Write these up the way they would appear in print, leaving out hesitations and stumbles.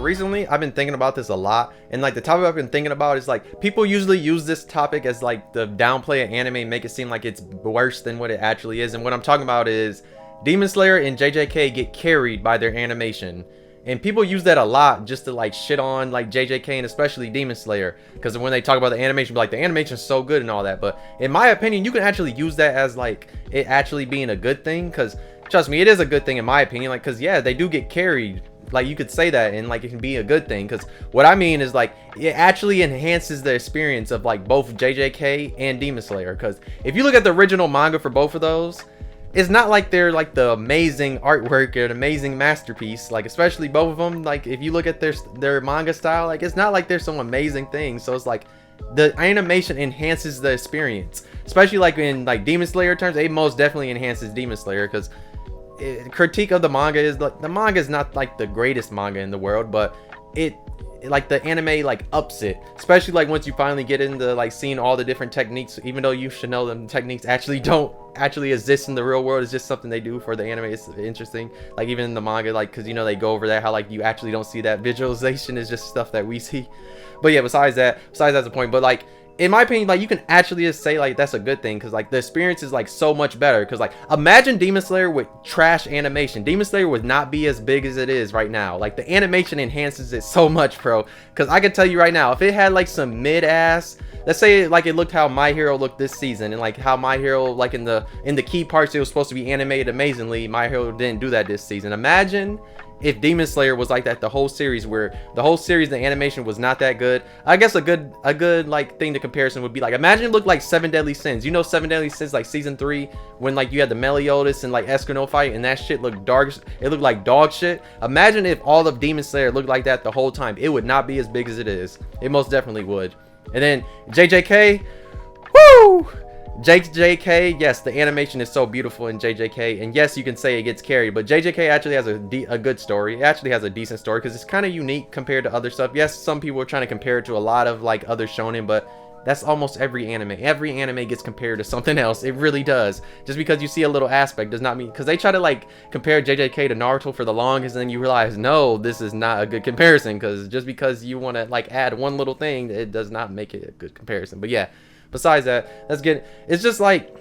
recently I've been thinking about this a lot, and like the topic I've been thinking about is like people usually use this topic as like the downplay of anime and make it seem like it's worse than what it actually is. And what I'm talking about is Demon Slayer and JJK get carried by their animation. And people use that a lot just to like shit on like JJK and especially Demon Slayer, because when they talk about the animation, like the animation is so good and all that. But in my opinion, you can actually use that as like it actually being a good thing, because trust me, it is a good thing in my opinion. Like, because yeah, they do get carried. Like, you could say that and like it can be a good thing, because what I mean is like it actually enhances the experience of like both JJK and Demon Slayer. Because if you look at the original manga for both of those, it's not like they're like the amazing artwork or an amazing masterpiece. Like, especially both of them, like if you look at their manga style, like it's not like there's some amazing thing. So it's like the animation enhances the experience, especially like in like Demon Slayer terms. It most definitely enhances Demon Slayer, because critique of the manga is like the manga is not like the greatest manga in the world, but it like the anime like ups it, especially like once you finally get into like seeing all the different techniques, even though you should know them techniques don't actually exist in the real world. It's just something they do for the anime. It's interesting, like even in the manga, like because you know they go over that how like you actually don't see that visualization is just stuff that we see. But yeah, besides that's the point. But like in my opinion, like you can actually just say like that's a good thing, because like the experience is like so much better. Because like imagine Demon Slayer with trash animation. Demon Slayer would not be as big as it is right now. Like the animation enhances it so much, bro. Because I can tell you right now, if it had like some mid-ass, let's say like it looked how My Hero looked this season, and like how My Hero like in the key parts it was supposed to be animated amazingly, My Hero didn't do that this season. Imagine if Demon Slayer was like that the whole series, where the whole series the animation was not that good. I guess a good like thing to comparison would be like, imagine it looked like Seven Deadly Sins. You know Seven Deadly Sins, like season 3, when like you had the Meliodas and like Escanor fight, and that shit looked dark, it looked like dog shit. Imagine if all of Demon Slayer looked like that the whole time. It would not be as big as it is. It most definitely would. And then JJK, woo! JJK, yes, the animation is so beautiful in JJK, and yes, you can say it gets carried, but JJK actually has a good story. It actually has a decent story, because it's kind of unique compared to other stuff. Yes, some people are trying to compare it to a lot of like other shonen, but that's almost every anime. Every anime gets compared to something else. It really does. Just because you see a little aspect does not mean, because they try to like compare JJK to Naruto for the longest, and then you realize, no, this is not a good comparison, because just because you want to like add one little thing, it does not make it a good comparison. But yeah, besides that, it's just like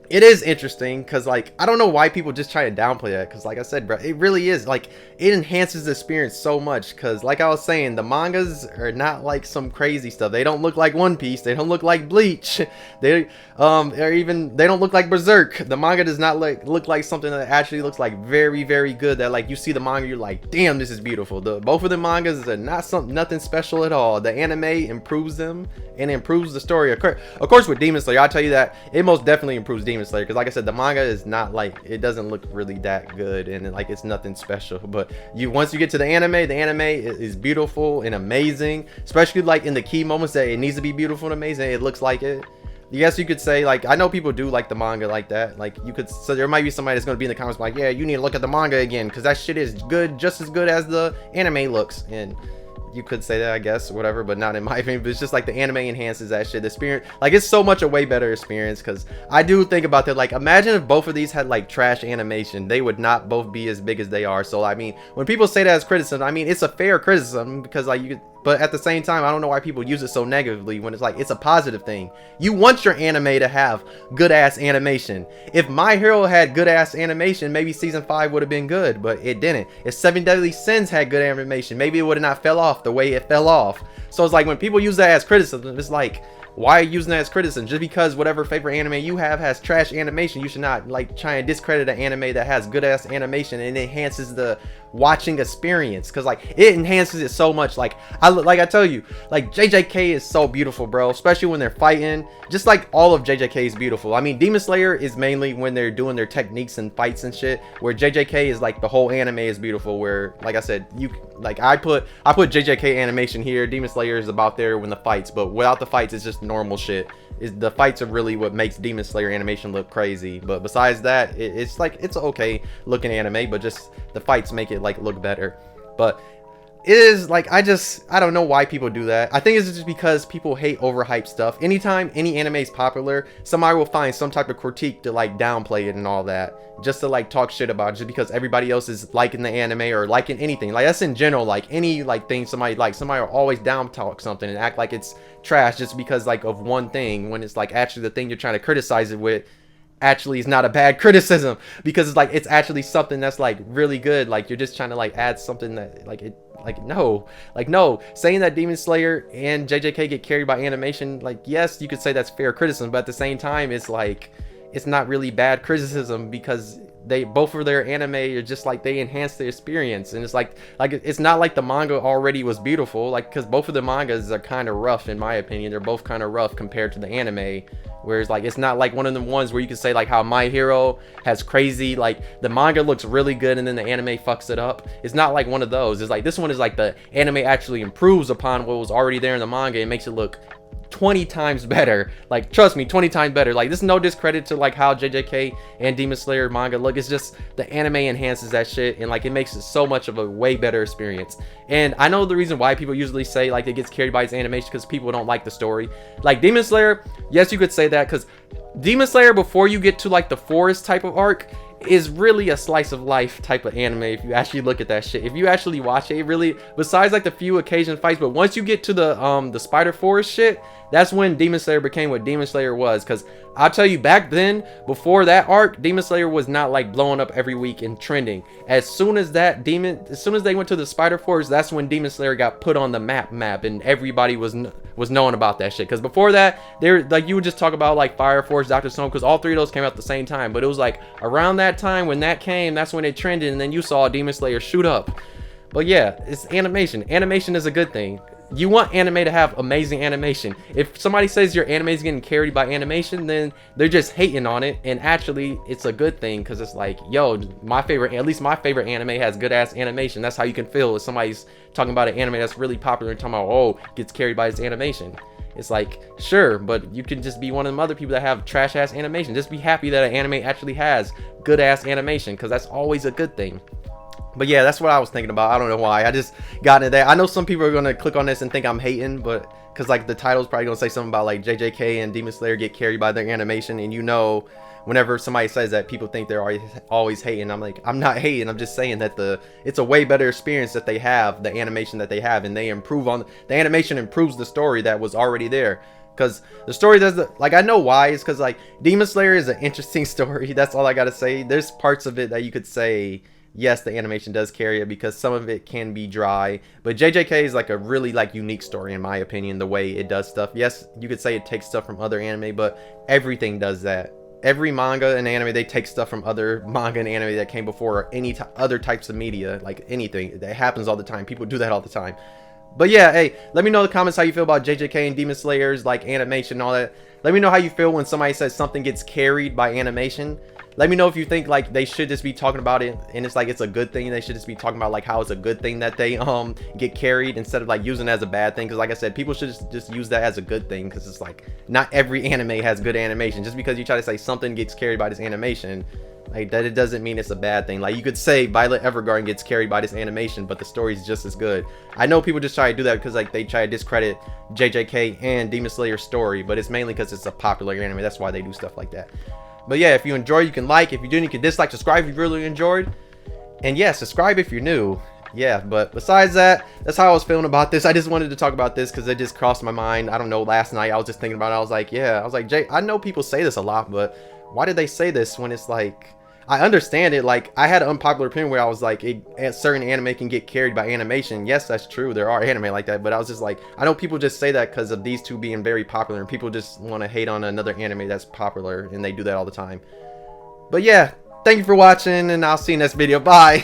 it is interesting, because like I don't know why people just try to downplay that, because like I said, bro, it really is like it enhances the experience so much. Because like I was saying, the mangas are not like some crazy stuff. They don't look like One Piece, they don't look like Bleach, they don't look like Berserk. The manga does not look like something that actually looks like very, very good, that like you see the manga, you're like, damn, this is beautiful. Both of the mangas are nothing special at all. The anime improves them and improves the story. Of course with Demon Slayer, I'll tell you that it most definitely improves Demon Slayer, because like I said, the manga is not like, it doesn't look really that good, and like it's nothing special. But once you get to the anime is beautiful and amazing, especially like in the key moments that it needs to be beautiful and amazing. It looks like it. Yes, you could say, like, I know people do like the manga like that. Like, you could, so there might be somebody that's going to be in the comments like, yeah, you need to look at the manga again, because that shit is good, just as good as the anime looks. And you could say that, I guess, whatever, but not in my opinion. But it's just like the anime enhances that shit. The experience, like, it's so much a way better experience. Because I do think about that, like, imagine if both of these had like trash animation, they would not both be as big as they are. So I mean, when people say that as criticism, I mean, it's a fair criticism, because like you could, but at the same time, I don't know why people use it so negatively, when it's like it's a positive thing. You want your anime to have good ass animation. If My Hero had good ass animation, maybe season 5 would have been good, but it didn't. If Seven Deadly Sins had good animation, maybe it would have not fell off the way it fell off. So it's like when people use that as criticism, it's like, why are you using that as criticism? Just because whatever favorite anime you have has trash animation, you should not like try and discredit an anime that has good ass animation and enhances the watching experience, because like it enhances it so much. Like I tell you, like JJK is so beautiful, bro, especially when they're fighting. Just like all of JJK is beautiful. I mean, Demon Slayer is mainly when they're doing their techniques and fights and shit, where JJK is like the whole anime is beautiful, where like I said, you like I put JJK animation here, Demon Slayer is about there when the fights, but without the fights it's just normal shit. The fights are really what makes Demon Slayer animation look crazy. But besides that, it's like it's okay looking anime, but just the fights make it like look better. But it is like, I don't know why people do that. I think it's just because people hate overhyped stuff. Anytime any anime is popular, somebody will find some type of critique to like downplay it and all that, just to like talk shit about it, just because everybody else is liking the anime or liking anything. Like that's in general, like any like thing somebody likes, somebody will always down talk something and act like it's trash just because like of one thing, when it's like actually the thing you're trying to criticize it with actually is not a bad criticism, because it's like it's actually something that's like really good. Like you're just trying to like add something that like it, like no, saying that Demon Slayer and JJK get carried by animation, like yes, you could say that's fair criticism, but at the same time it's like it's not really bad criticism, because they both of their anime are just like they enhance the experience. And it's like it's not like the manga already was beautiful, like because both of the mangas are kind of rough in my opinion. They're both kind of rough compared to the anime, whereas like it's not like one of the ones where you can say like how My Hero has crazy, like the manga looks really good and then the anime fucks it up. It's not like one of those. It's like this one is like the anime actually improves upon what was already there in the manga and makes it look 20 times better. Like trust me, 20 times better. Like this is no discredit to like how JJK and Demon Slayer manga look. It's just the anime enhances that shit and like it makes it so much of a way better experience. And I know the reason why people usually say like it gets carried by its animation, because people don't like the story. Like Demon Slayer, yes, you could say that, because Demon Slayer, before you get to like the forest type of arc, is really a slice of life type of anime. If you actually look at that shit, if you actually watch it, it really, besides like the few occasion fights, but once you get to the spider forest shit, that's when Demon Slayer became what Demon Slayer was. Because I'll tell you, back then, before that arc, Demon Slayer was not like blowing up every week and trending. As soon as they went to the spider forest, that's when Demon Slayer got put on the map and everybody was knowing about that shit. Because before that, there, like, you would just talk about like Fire Force, Dr. Stone, because all three of those came out at the same time. But it was like around that time when that came, that's when it trended, and then you saw Demon Slayer shoot up. But yeah, it's animation. Animation is a good thing. You want anime to have amazing animation. If somebody says your anime is getting carried by animation, then they're just hating on it. And actually, it's a good thing, because it's like, yo, at least my favorite anime has good ass animation. That's how you can feel if somebody's talking about an anime that's really popular and talking about, oh, gets carried by its animation. It's like, sure, but you can just be one of them other people that have trash ass animation. Just be happy that an anime actually has good ass animation, because that's always a good thing. But yeah, that's what I was thinking about. I don't know why. I just got into that. I know some people are going to click on this and think I'm hating, but because like the title's probably going to say something about like JJK and Demon Slayer get carried by their animation. And you know, whenever somebody says that, people think they're always hating. I'm like, I'm not hating. I'm just saying that it's a way better experience that they have, the animation that they have, and they improve on the animation, improves the story that was already there. Because the story does like, I know why. It's because like Demon Slayer is an interesting story. That's all I got to say. There's parts of it that you could say, yes, the animation does carry it, because some of it can be dry, but JJK is like a really like unique story in my opinion, the way it does stuff. Yes, you could say it takes stuff from other anime, but everything does that. Every manga and anime, they take stuff from other manga and anime that came before, or any other types of media, like anything. That happens all the time. People do that all the time. But yeah, hey, let me know in the comments how you feel about JJK and Demon Slayer's like animation and all that. Let me know how you feel when somebody says something gets carried by animation. Let me know if you think like they should just be talking about it and it's like it's a good thing. They should just be talking about like how it's a good thing that they get carried, instead of like using it as a bad thing. Because like I said, people should just use that as a good thing, because it's like not every anime has good animation. Just because you try to say something gets carried by this animation, like that, it doesn't mean it's a bad thing. Like you could say Violet Evergarden gets carried by this animation, but the story's just as good. I know people just try to do that because like they try to discredit JJK and Demon Slayer's story, but it's mainly because it's a popular anime. That's why they do stuff like that. But yeah, if you enjoyed, you can like. If you didn't, you can dislike. Subscribe if you really enjoyed. And yeah, subscribe if you're new. Yeah, but besides that, that's how I was feeling about this. I just wanted to talk about this because it just crossed my mind. I don't know, last night I was just thinking about it. I was like, yeah, I was like, Jay, I know people say this a lot, but why did they say this when it's like, I understand it. Like, I had an unpopular opinion where I was like, certain anime can get carried by animation. Yes, that's true. There are anime like that. But I was just like, I know people just say that because of these two being very popular. And people just want to hate on another anime that's popular. And they do that all the time. But yeah, thank you for watching. And I'll see you in this video. Bye.